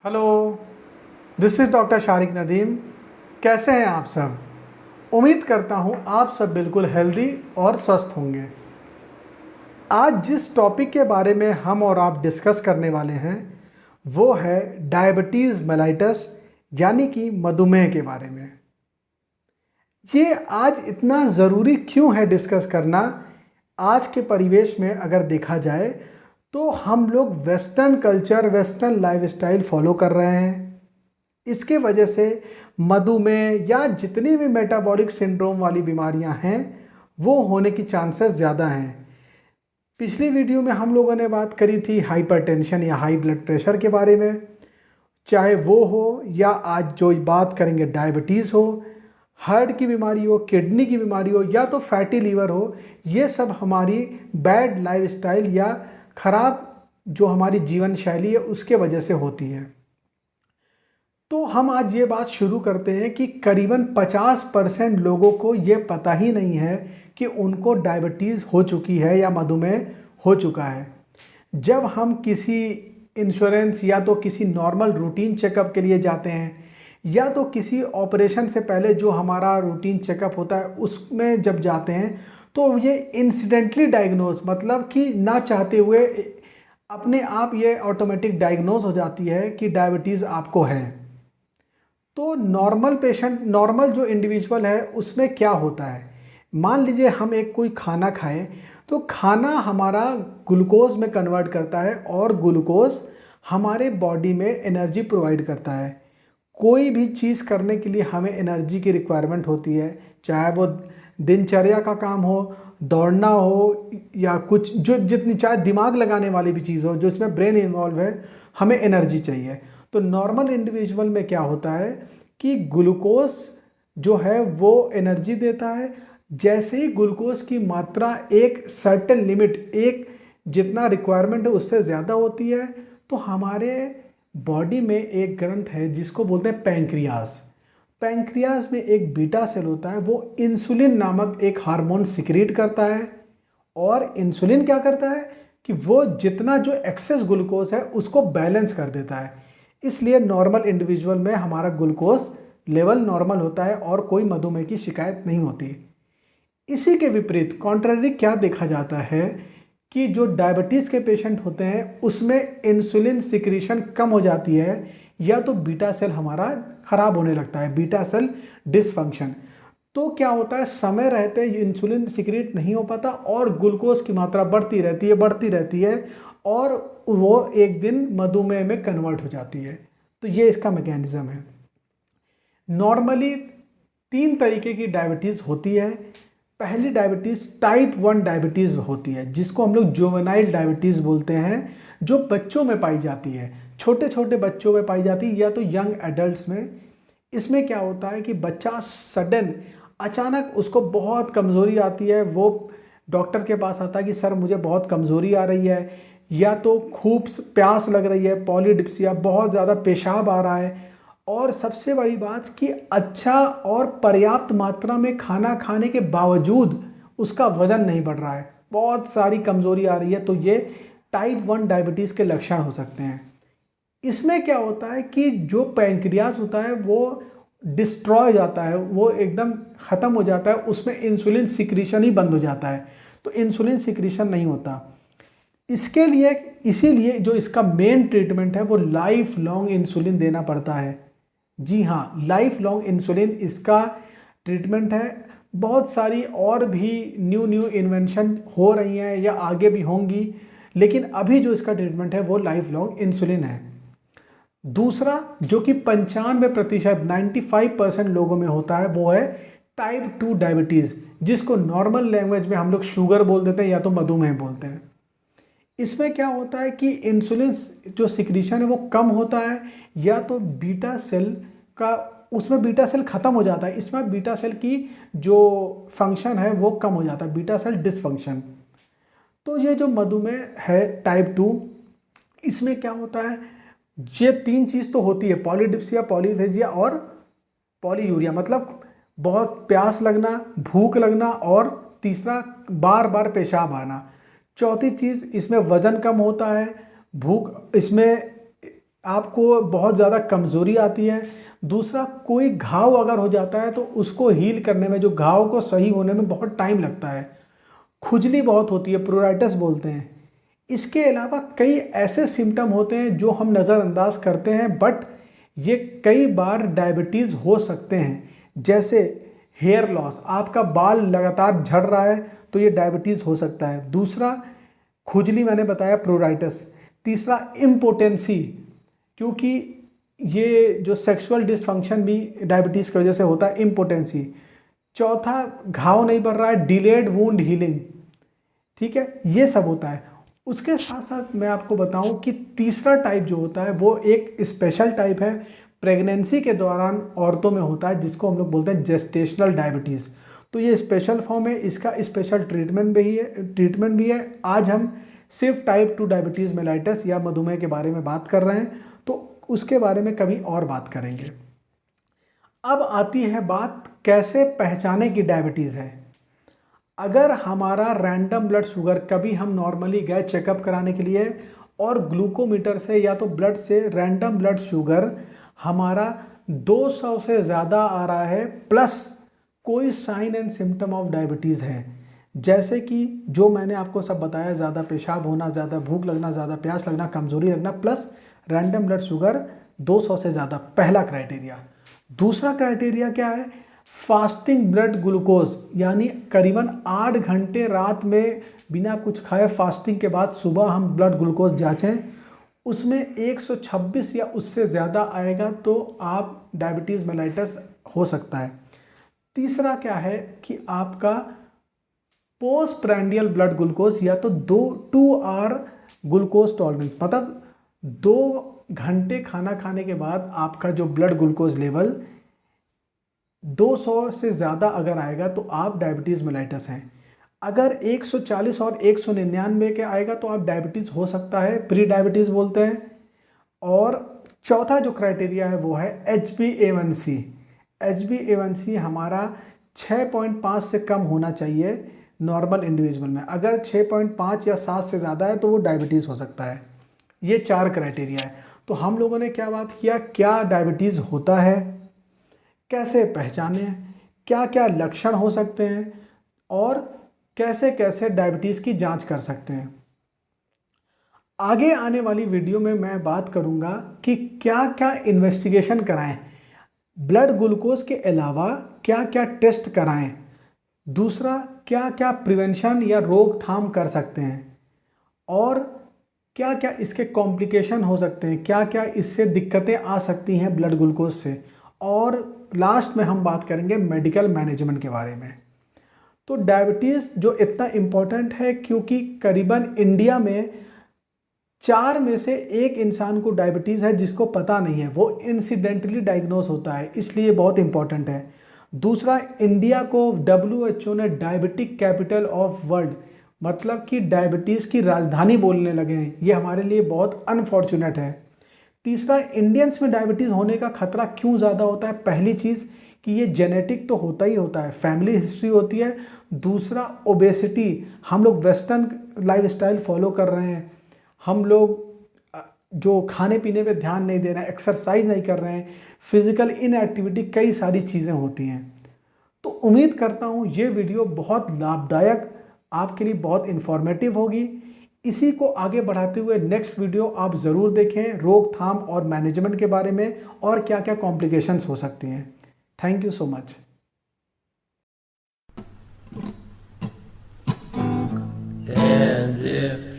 Hello, this is doctor Shariq Nadeem. कैसे हैं आप सब? उम्मीद करता हूं आप सब बिल्कुल हेल्दी और स्वस्थ होंगे। आज जिस टॉपिक के बारे में हम और आप डिस्कस करने वाले हैं वो है डायबिटीज़ मेलाइटस यानी कि मधुमेह के बारे में। ये आज इतना ज़रूरी क्यों है डिस्कस करना? आज के परिवेश में अगर देखा जाए तो हम लोग western culture, western lifestyle follow कर रहे हैं। इसके वजह से मधुमेह या जितनी भी मेटाबॉलिक सिंड्रोम वाली बीमारियां हैं वो होने की चांसेस ज़्यादा हैं। पिछली वीडियो में हम लोगों ने बात करी थी हाइपरटेंशन या हाई ब्लड प्रेशर के बारे में, चाहे वो हो या आज जो बात करेंगे डायबिटीज़ हो, हार्ट की बीमारी हो, किडनी की बीमारी हो या तो फैटी लीवर हो। ये सब हमारी बैड लाइफस्टाइल या ख़राब जो हमारी जीवन शैली है उसके वजह से होती है। तो हम आज ये बात शुरू करते हैं कि करीबन 50% लोगों को ये पता ही नहीं है कि उनको डायबिटीज़ हो चुकी है या मधुमेह हो चुका है। जब हम किसी इंश्योरेंस या तो किसी नॉर्मल रूटीन चेकअप के लिए जाते हैं या तो किसी ऑपरेशन से पहले जो हमारा रूटीन चेकअप होता है उसमें जब जाते हैं तो ये इंसिडेंटली डायग्नोज, मतलब कि ना चाहते हुए अपने आप ये ऑटोमेटिक डायग्नोज हो जाती है कि डायबिटीज़ आपको है। तो नॉर्मल पेशेंट, नॉर्मल जो इंडिविजुअल है उसमें क्या होता है, मान लीजिए हम एक कोई खाना खाएं तो खाना हमारा ग्लूकोज में कन्वर्ट करता है और ग्लूकोज हमारे बॉडी में एनर्जी प्रोवाइड करता है। कोई भी चीज़ करने के लिए हमें एनर्जी की रिक्वायरमेंट होती है, चाहे वो दिनचर्या का काम हो, दौड़ना हो या कुछ जो जितनी चाहे दिमाग लगाने वाली भी चीज़ हो जो इसमें ब्रेन इन्वॉल्व है, हमें एनर्जी चाहिए। तो नॉर्मल इंडिविजुअल में क्या होता है कि ग्लूकोज जो है वो एनर्जी देता है। जैसे ही ग्लूकोज की मात्रा एक सर्टेन लिमिट, एक जितना रिक्वायरमेंट है उससे ज़्यादा होती है तो हमारे बॉडी में एक ग्रंथ है जिसको बोलते हैं पैंक्रियाज। पैंक्रियाज में एक बीटा सेल होता है, वो इंसुलिन नामक एक हार्मोन सिक्रीट करता है। और इंसुलिन क्या करता है कि वो जितना जो एक्सेस ग्लूकोज है उसको बैलेंस कर देता है। इसलिए नॉर्मल इंडिविजुअल में हमारा ग्लूकोज लेवल नॉर्मल होता है और कोई मधुमेह की शिकायत नहीं होती। इसी के विपरीत कॉन्ट्ररी क्या देखा जाता है कि जो डायबिटीज़ के पेशेंट होते हैं उसमें इंसुलिन सिक्रीशन कम हो जाती है या तो बीटा सेल हमारा खराब होने लगता है, बीटा सेल डिसफंक्शन। तो क्या होता है, समय रहते इंसुलिन सिक्रीट नहीं हो पाता और ग्लूकोज की मात्रा बढ़ती रहती है और वो एक दिन मधुमेह में कन्वर्ट हो जाती है। तो ये इसका मैकेनिज्म है। नॉर्मली 3 तरीके की डायबिटीज़ होती है। पहली डायबिटीज़ टाइप 1 डायबिटीज़ होती है जिसको हम लोग जुवेनाइल डायबिटीज़ बोलते हैं, जो बच्चों में पाई जाती है, छोटे छोटे बच्चों में पाई जाती है या तो यंग एडल्ट्स में। इसमें क्या होता है कि बच्चा सडन अचानक उसको बहुत कमज़ोरी आती है, वो डॉक्टर के पास आता है कि सर मुझे बहुत कमज़ोरी आ रही है, या तो खूब प्यास लग रही है, पॉलीडिप्सिया, बहुत ज़्यादा पेशाब आ रहा है, और सबसे बड़ी बात कि अच्छा और पर्याप्त मात्रा में खाना खाने के बावजूद उसका वज़न नहीं बढ़ रहा है, बहुत सारी कमज़ोरी आ रही है। तो ये टाइप 1 डायबिटीज़ के लक्षण हो सकते हैं। इसमें क्या होता है कि जो पैंक्रियाज होता है वो डिस्ट्रॉय हो जाता है, वो एकदम ख़त्म हो जाता है, उसमें इंसुलिन सिक्रीशन ही बंद हो जाता है, तो इंसुलिन सिक्रीशन नहीं होता। इसके लिए इसीलिए जो इसका मेन ट्रीटमेंट है वो लाइफ लॉन्ग इंसुलिन देना पड़ता है। जी हाँ, लाइफ लॉन्ग इंसुलिन इसका ट्रीटमेंट है। बहुत सारी और भी न्यू इन्वेंशन हो रही हैं या आगे भी होंगी, लेकिन अभी जो इसका ट्रीटमेंट है वो लाइफ लॉन्ग इंसुलिन है। दूसरा जो कि 95% 95% लोगों में होता है वो है टाइप 2 डायबिटीज़, जिसको नॉर्मल लैंग्वेज में हम लोग शुगर बोल देते हैं या तो मधुमेह बोलते हैं। इसमें क्या होता है कि इंसुलिन जो सिक्रीशन है वो कम होता है या तो बीटा सेल का, उसमें बीटा सेल ख़त्म हो जाता है, इसमें बीटा सेल की जो फंक्शन है वो कम हो जाता है, बीटा सेल डिसफंक्शन। तो ये जो मधुमेह है टाइप 2, इसमें क्या होता है, ये 3 चीज़ तो होती है, पॉलीडिप्सिया, पॉलीफेजिया और पॉलीयूरिया, मतलब बहुत प्यास लगना, भूख लगना, और तीसरा बार बार पेशाब आना। चौथी चीज़ इसमें वज़न कम होता है, भूख, इसमें आपको बहुत ज़्यादा कमज़ोरी आती है। दूसरा, कोई घाव अगर हो जाता है तो उसको हील करने में, जो घाव को सही होने में बहुत टाइम लगता है। खुजली बहुत होती है, प्रोराइटिस बोलते हैं। इसके अलावा कई ऐसे सिम्टम होते हैं जो हम नज़रअंदाज करते हैं, बट ये कई बार डायबिटीज़ हो सकते हैं। जैसे हेयर लॉस, आपका बाल लगातार झड़ रहा है तो ये डायबिटीज़ हो सकता है। दूसरा, खुजली मैंने बताया, प्रोराइटिस। तीसरा, इम्पोटेंसी, क्योंकि ये जो सेक्सुअल डिसफंक्शन भी डायबिटीज़ की वजह से होता है, इम्पोटेंसी। चौथा, घाव नहीं बढ़ रहा है, डिलेड वुंड हीलिंग, ठीक है, ये सब होता है। उसके साथ साथ मैं आपको बताऊं कि तीसरा टाइप जो होता है वो एक स्पेशल टाइप है, प्रेगनेंसी के दौरान औरतों में होता है, जिसको हम लोग बोलते हैं जेस्टेशनल डायबिटीज़। तो ये स्पेशल फॉर्म है, इसका स्पेशल ट्रीटमेंट भी है। आज हम सिर्फ टाइप 2 डायबिटीज़ मेलाइटस या मधुमेह के बारे में बात कर रहे हैं, तो उसके बारे में कभी और बात करेंगे। अब आती है बात, कैसे पहचाने की डायबिटीज़ है। अगर हमारा रैंडम ब्लड शुगर, कभी हम नॉर्मली गए चेकअप कराने के लिए और ग्लूकोमीटर से या तो ब्लड से रैंडम ब्लड शुगर हमारा 200 से ज़्यादा आ रहा है, प्लस कोई sign and symptom of diabetes है, जैसे कि जो मैंने आपको सब बताया, ज़्यादा पेशाब होना, ज़्यादा भूख लगना, ज़्यादा प्यास लगना, कमज़ोरी लगना, प्लस रैंडम ब्लड शुगर 200 से ज़्यादा, पहला क्राइटेरिया। दूसरा क्राइटेरिया क्या है, फास्टिंग ब्लड ग्लूकोज, यानी करीबन 8 घंटे रात में बिना कुछ खाए फास्टिंग के बाद सुबह हम ब्लड ग्लूकोज जांचें, उसमें 126 या उससे ज़्यादा आएगा तो आप डायबिटीज़ मेलाइटस हो सकता है। तीसरा क्या है कि आपका पोस्ट प्रैंडियल ब्लड ग्लूकोज, या तो 2 आवर ग्लूकोज टॉलरेंस, मतलब 2 घंटे खाना खाने के बाद आपका जो ब्लड ग्लूकोज लेवल 200 से ज़्यादा अगर आएगा तो आप डायबिटीज़ मेलाइटस हैं। अगर 140 और 199 के आएगा तो आप डायबिटीज़ हो सकता है, प्री डायबिटीज़ बोलते हैं। और चौथा जो क्राइटेरिया है वो है HbA1c। HbA1c हमारा 6.5 से कम होना चाहिए नॉर्मल इंडिविजुअल में। अगर 6.5 या 7 से ज़्यादा है तो वो डायबिटीज़ हो सकता है। ये 4 क्राइटेरिया है। तो हम लोगों ने क्या बात किया, क्या डायबिटीज़ होता है, कैसे पहचानें, क्या क्या लक्षण हो सकते हैं, और कैसे कैसे डायबिटीज़ की जांच कर सकते हैं। आगे आने वाली वीडियो में मैं बात करूंगा कि क्या क्या इन्वेस्टिगेशन कराएं, ब्लड ग्लूकोज के अलावा क्या क्या टेस्ट कराएं, दूसरा क्या क्या प्रिवेंशन या रोकथाम कर सकते हैं, और क्या क्या इसके कॉम्प्लिकेशन हो सकते हैं, क्या क्या इससे दिक्कतें आ सकती हैं ब्लड ग्लूकोज से, और लास्ट में हम बात करेंगे मेडिकल मैनेजमेंट के बारे में। तो डायबिटीज़ जो इतना इम्पोर्टेंट है क्योंकि करीबन इंडिया में 4 में से 1 इंसान को डायबिटीज़ है जिसको पता नहीं है, वो इंसिडेंटली डायग्नोज होता है, इसलिए बहुत इंपॉर्टेंट है। दूसरा, इंडिया को WHO ने डायबिटिक कैपिटल ऑफ वर्ल्ड, मतलब कि डायबिटीज़ की राजधानी बोलने लगे हैं, ये हमारे लिए बहुत अनफॉर्चुनेट है। तीसरा, इंडियंस में डायबिटीज़ होने का खतरा क्यों ज़्यादा होता है, पहली चीज़ कि ये जेनेटिक तो होता ही होता है, फैमिली हिस्ट्री होती है। दूसरा, ओबेसिटी, हम लोग वेस्टर्न लाइफस्टाइल फॉलो कर रहे हैं, हम लोग जो खाने पीने पे ध्यान नहीं दे रहे हैं, एक्सरसाइज नहीं कर रहे हैं, फिजिकल इनएक्टिविटी, कई सारी चीज़ें होती हैं। तो उम्मीद करता हूँ ये वीडियो बहुत लाभदायक, आपके लिए बहुत इन्फॉर्मेटिव होगी। इसी को आगे बढ़ाते हुए नेक्स्ट वीडियो आप ज़रूर देखें, रोकथाम और मैनेजमेंट के बारे में, और क्या क्या कॉम्प्लिकेशंस हो सकती हैं। Thank you so much. And if